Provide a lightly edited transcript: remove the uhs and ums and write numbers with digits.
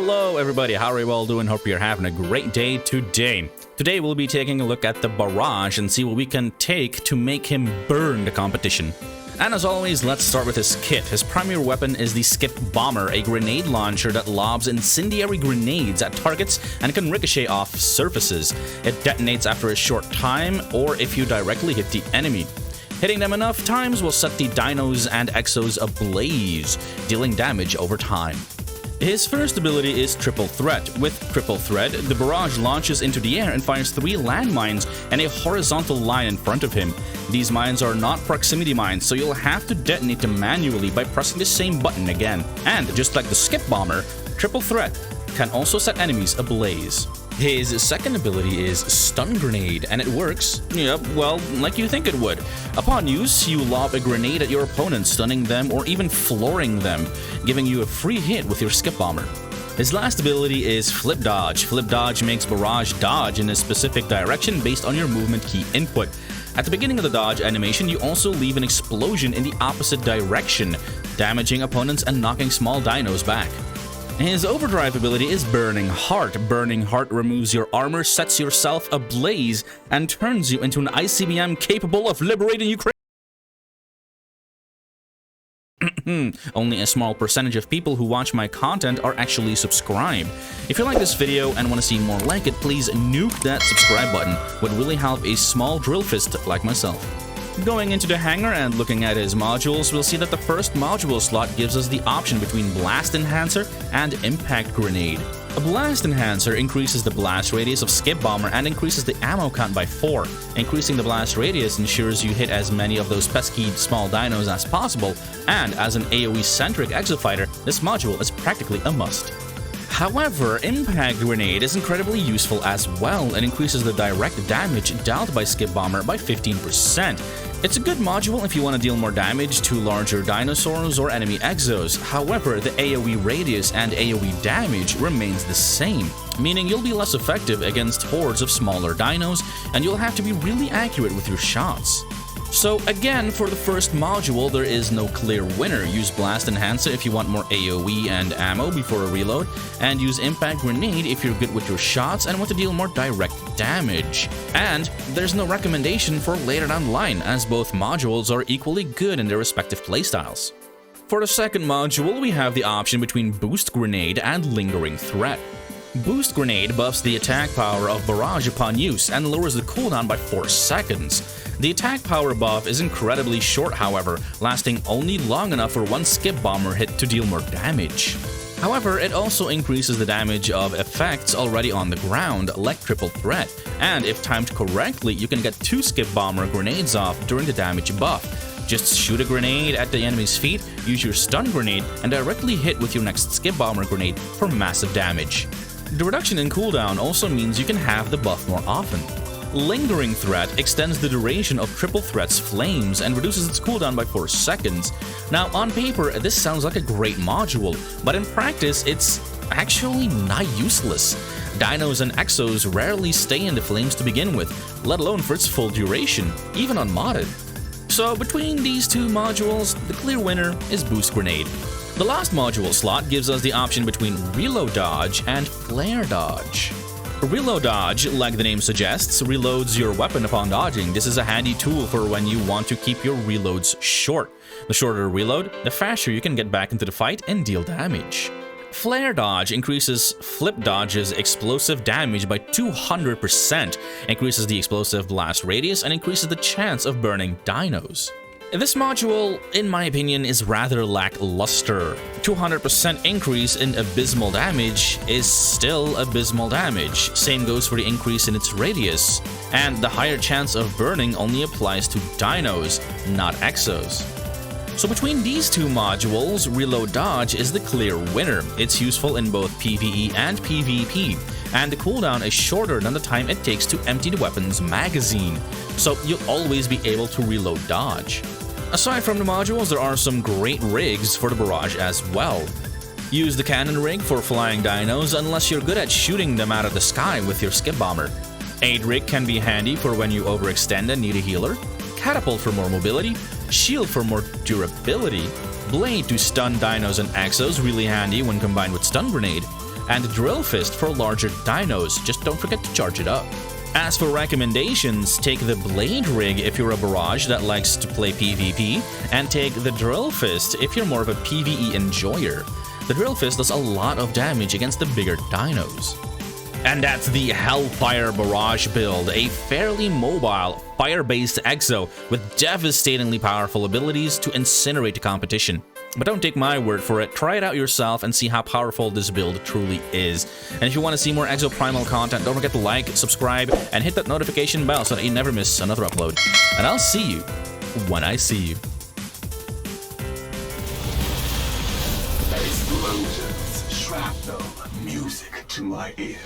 Hello everybody, how are you all doing? Hope you're having a great day today. Today we'll be taking a look at the Barrage and see what we can take to make him burn the competition. And as always, let's start with his kit. His primary weapon is the Skip Bomber, a grenade launcher that lobs incendiary grenades at targets and can ricochet off surfaces. It detonates after a short time or if you directly hit the enemy. Hitting them enough times will set the dinos and exos ablaze, dealing damage over time. His first ability is Triple Threat. With Triple Threat, the Barrage launches into the air and fires 3 landmines and a horizontal line in front of him. These mines are not proximity mines, so you'll have to detonate them manually by pressing the same button again. And just like the Skip Bomber, Triple Threat can also set enemies ablaze. His second ability is Stun Grenade, and it works, well, like you think it would. Upon use, you lob a grenade at your opponent, stunning them or even flooring them, giving you a free hit with your Skip Bomber. His last ability is Flip Dodge. Flip Dodge makes Barrage dodge in a specific direction based on your movement key input. At the beginning of the dodge animation, you also leave an explosion in the opposite direction, damaging opponents and knocking small dinos back. His overdrive ability is Burning Heart. Burning Heart removes your armor, sets yourself ablaze, and turns you into an ICBM capable of liberating Ukraine. Only a small percentage of people who watch my content are actually subscribed. If you like this video and want to see more like it, please nuke that subscribe button. Would really help a small drill fist like myself. Going into the hangar and looking at his modules, we'll see that the first module slot gives us the option between Blast Enhancer and Impact Grenade. A Blast Enhancer increases the blast radius of Skip Bomber and increases the ammo count by 4. Increasing the blast radius ensures you hit as many of those pesky small dinos as possible, and as an AoE-centric exofighter, this module is practically a must. However, Impact Grenade is incredibly useful as well and increases the direct damage dealt by Skip Bomber by 15%. It's a good module if you want to deal more damage to larger dinosaurs or enemy exos. However, the AoE radius and AoE damage remains the same, meaning you'll be less effective against hordes of smaller dinos and you'll have to be really accurate with your shots. So again, for the first module, there is no clear winner. Use Blast Enhancer if you want more AoE and ammo before a reload, and use Impact Grenade if you're good with your shots and want to deal more direct damage. And there's no recommendation for later down the line, as both modules are equally good in their respective playstyles. For the second module, we have the option between Boost Grenade and Lingering Threat. Boost Grenade buffs the attack power of Barrage upon use and lowers the cooldown by 4 seconds. The attack power buff is incredibly short, however, lasting only long enough for one Skip Bomber hit to deal more damage. However, it also increases the damage of effects already on the ground, like Triple Threat, and if timed correctly, you can get 2 Skip Bomber grenades off during the damage buff. Just shoot a grenade at the enemy's feet, use your Stun Grenade, and directly hit with your next Skip Bomber grenade for massive damage. The reduction in cooldown also means you can have the buff more often. Lingering Threat extends the duration of Triple Threat's flames and reduces its cooldown by 4 seconds. Now, on paper, this sounds like a great module, but in practice, it's actually not useless. Dinos and exos rarely stay in the flames to begin with, let alone for its full duration, even unmodded. So between these two modules, the clear winner is Boost Grenade. The last module slot gives us the option between Reload Dodge and Flare Dodge. Reload Dodge, like the name suggests, reloads your weapon upon dodging. This is a handy tool for when you want to keep your reloads short. The shorter the reload, the faster you can get back into the fight and deal damage. Flare Dodge increases Flip Dodge's explosive damage by 200%, increases the explosive blast radius, and increases the chance of burning dinos. This module, in my opinion, is rather lackluster. 200% increase in abysmal damage is still abysmal damage. Same goes for the increase in its radius. And the higher chance of burning only applies to dinos, not exos. So between these two modules, Reload Dodge is the clear winner. It's useful in both PvE and PvP, and the cooldown is shorter than the time it takes to empty the weapon's magazine, so you'll always be able to reload Dodge. Aside from the modules, there are some great rigs for the Barrage as well. Use the cannon rig for flying dinos unless you're good at shooting them out of the sky with your Skip Bomber. Aid rig can be handy for when you overextend and need a healer. Catapult for more mobility. Shield for more durability. Blade to stun dinos and exos, really handy when combined with Stun Grenade. and Drill Fist for larger dinos. Just don't forget to charge it up. As for recommendations, take the Blade Rig if you're a Barrage that likes to play PvP, and take the Drill Fist if you're more of a PvE enjoyer. The Drill Fist does a lot of damage against the bigger dinos. And that's the Hellfire Barrage build, a fairly mobile, fire-based exo with devastatingly powerful abilities to incinerate the competition. But don't take my word for it, try it out yourself and see how powerful this build truly is. And if you want to see more Exoprimal content, don't forget to like, subscribe, and hit that notification bell so that you never miss another upload. And I'll see you when I see you. Explosions, shrapnel, music to my ear.